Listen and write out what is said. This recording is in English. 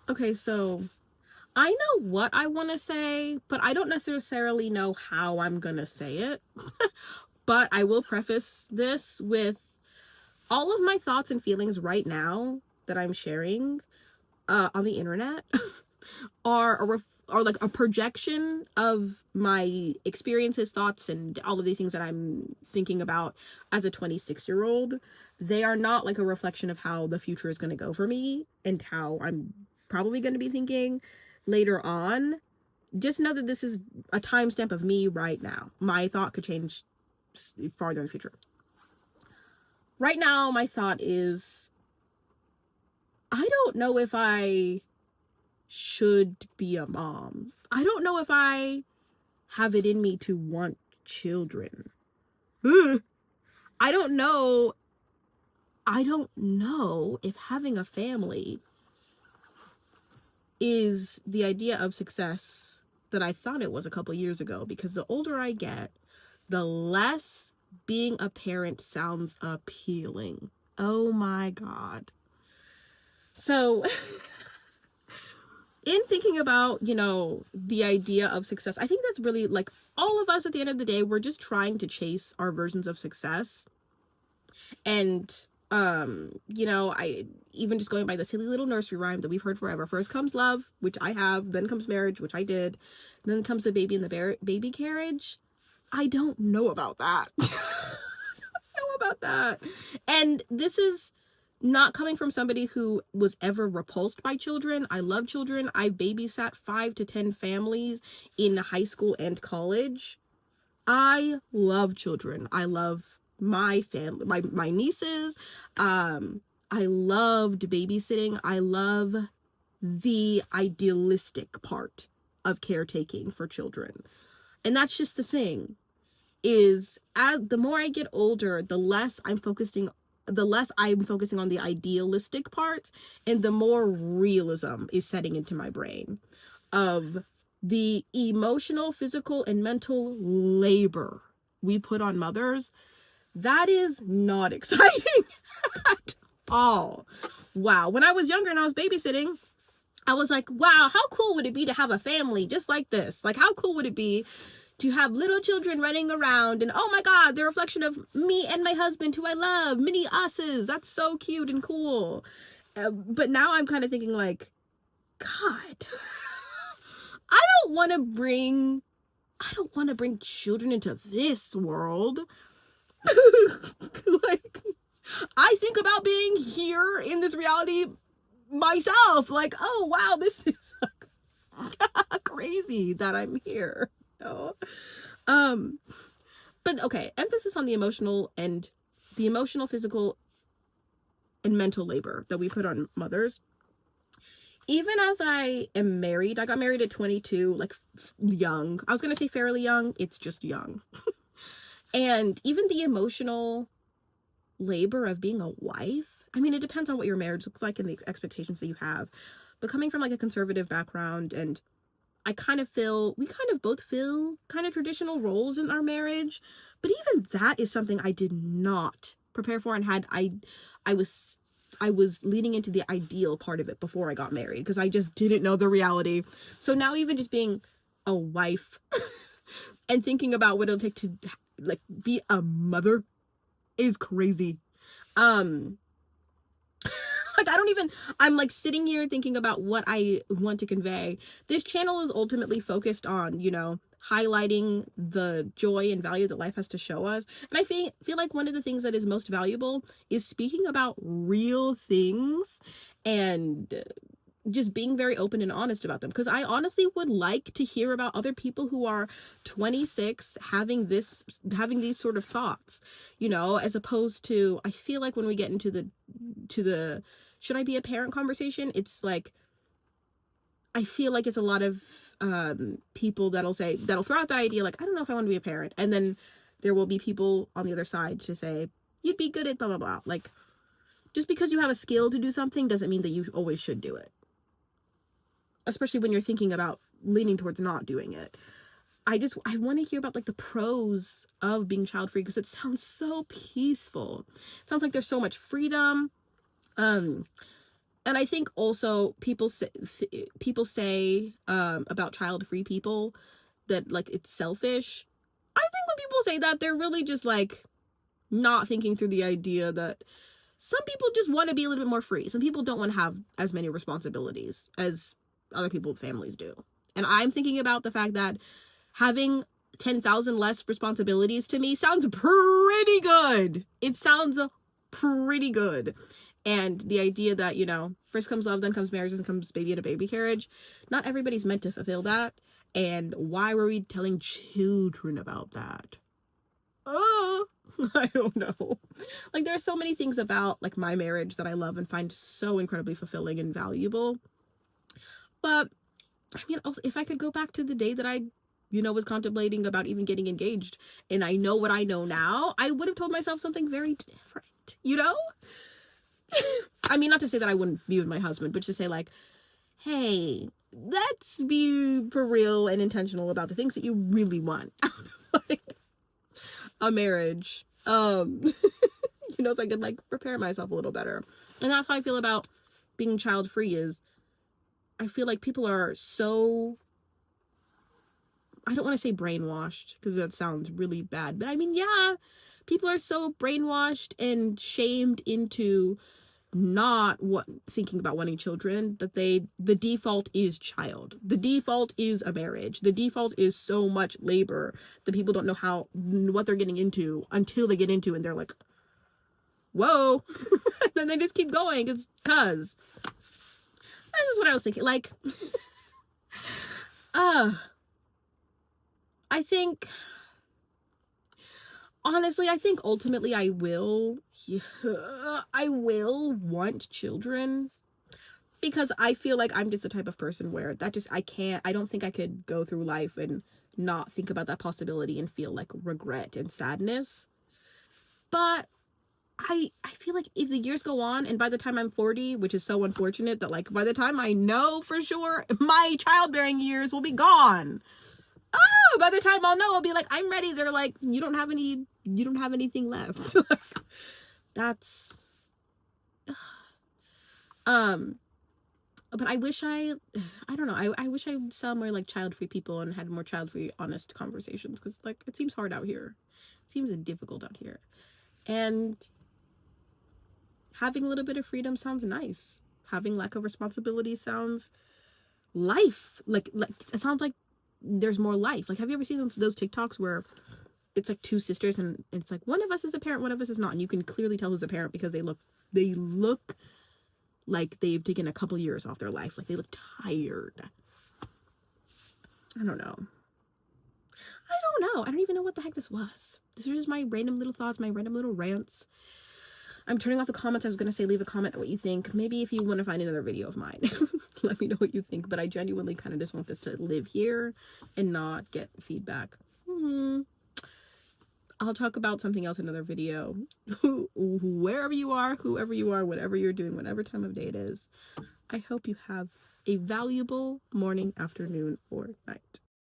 Okay, so I know what I want to say, but I don't necessarily know how I'm going to say it. But I will preface this with all of my thoughts and feelings right now that I'm sharing on the internet are like a projection of my experiences, thoughts, and all of these things that I'm thinking about as a 26-year-old. They are not like a reflection of how the future is going to go for me and how I'm probably going to be thinking later on. Just know that this is a timestamp of me right now. My thought could change farther in the future. Right now, my thought is I don't know if I should be a mom. I don't know if I have it in me to want children. Ugh. I don't know. I don't know if having a family is the idea of success that I thought it was a couple years ago, because the older I get, the less being a parent sounds appealing. Oh my God. So, in thinking about, the idea of success, I think that's really like all of us at the end of the day, we're just trying to chase our versions of success. And I even just going by the silly little nursery rhyme that we've heard forever. First comes love, which I have, then comes marriage, which I did, then comes the baby in the baby carriage. I don't know about that. I don't know about that. And this is not coming from somebody who was ever repulsed by children. I love children. I babysat 5 to 10 families in high school and college. I love children. I love my family, my nieces. I loved babysitting. I love the idealistic part of caretaking for children. And that's just the thing, is as the more I get older, the less I'm focusing on the idealistic parts, and the more realism is setting into my brain of the emotional, physical, and mental labor we put on mothers. That is not exciting at all. Wow. When I was younger and I was babysitting, I was like, wow, how cool would it be to have a family just like this? Like, how cool would it be to have little children running around, and oh my God, they're a reflection of me and my husband who I love, mini us's. That's so cute and cool. But now I'm kind of thinking like, God, I don't want to bring children into this world. Like, I think about being here in this reality myself. Like, oh wow, this is crazy that I'm here. You know? But okay, emphasis on the emotional, physical, and mental labor that we put on mothers. Even as I am married, I got married at 22, like young. I was going to say fairly young, it's just young. And even the emotional labor of being a wife, I mean, it depends on what your marriage looks like and the expectations that you have. But coming from like a conservative background, and we kind of both fill kind of traditional roles in our marriage. But even that is something I did not prepare for, and I was leaning into the ideal part of it before I got married, because I just didn't know the reality. So now even just being a wife and thinking about what it'll take to like be a mother is crazy. Um like I'm like sitting here thinking about what I want to convey. This channel is ultimately focused on, highlighting the joy and value that life has to show us. And I feel like one of the things that is most valuable is speaking about real things, and just being very open and honest about them, because I honestly would like to hear about other people who are 26 having these sort of thoughts, as opposed to, I feel like when we get into the should I be a parent conversation, it's like I feel like it's a lot of people that'll throw out that idea like, I don't know if I want to be a parent, and then there will be people on the other side to say you'd be good at blah blah blah. Like, just because you have a skill to do something doesn't mean that you always should do it, especially when you're thinking about leaning towards not doing it. I want to hear about like the pros of being child free, because it sounds so peaceful. It sounds like there's so much freedom. And I think also people say about child-free people that like it's selfish. I think when people say that, they're really just like not thinking through the idea that some people just want to be a little bit more free. Some people don't want to have as many responsibilities as other people's families do. And I'm thinking about the fact that having 10,000 less responsibilities to me sounds pretty good. It sounds pretty good. And the idea that, you know, first comes love, then comes marriage, then comes baby in a baby carriage. Not everybody's meant to fulfill that. And why were we telling children about that? Oh, I don't know. Like, there are so many things about like my marriage that I love and find so incredibly fulfilling and valuable. But I mean, also, if I could go back to the day that I, you know, was contemplating about even getting engaged, and I know what I know now, I would have told myself something very different, you know? I mean, not to say that I wouldn't be with my husband, but to say like, hey, let's be for real and intentional about the things that you really want out of like a marriage. You know, so I could like prepare myself a little better. And that's how I feel about being child free is I feel like people are so, I don't want to say brainwashed because that sounds really bad, but I mean, yeah, people are so brainwashed and shamed into not thinking about wanting children that the default is child. The default is a marriage. The default is so much labor that people don't know what they're getting into until they get into and they're like, whoa. And then they just keep going cause that's just what I was thinking. Like, I think, honestly, I think ultimately I will want children because I feel like I'm just the type of person where I don't think I could go through life and not think about that possibility and feel like regret and sadness. But I feel like if the years go on and by the time I'm 40, which is so unfortunate that like by the time I know for sure my childbearing years will be gone. Oh, by the time I'll know, I'll be like, I'm ready. They're like, you don't have anything left. That's, but I wish I don't know. I wish I saw more like child-free people and had more child-free, honest conversations because like it seems hard out here. It seems difficult out here. And having a little bit of freedom sounds nice. Having lack of responsibility sounds life. Like it sounds like there's more life. Like, have you ever seen those TikToks where it's like two sisters and it's like one of us is a parent, one of us is not, and you can clearly tell who's a parent because they look like they've taken a couple years off their life. Like they look tired. I don't know. I don't even know what the heck this was. This was just my random little thoughts, my random little rants. I'm turning off the comments. I was gonna say leave a comment on what you think. Maybe if you want to find another video of mine, let me know what you think. But I genuinely kind of just want this to live here and not get feedback. I'll talk about something else in another video. Wherever you are, whoever you are, whatever you're doing, whatever time of day it is, I hope you have a valuable morning, afternoon, or night.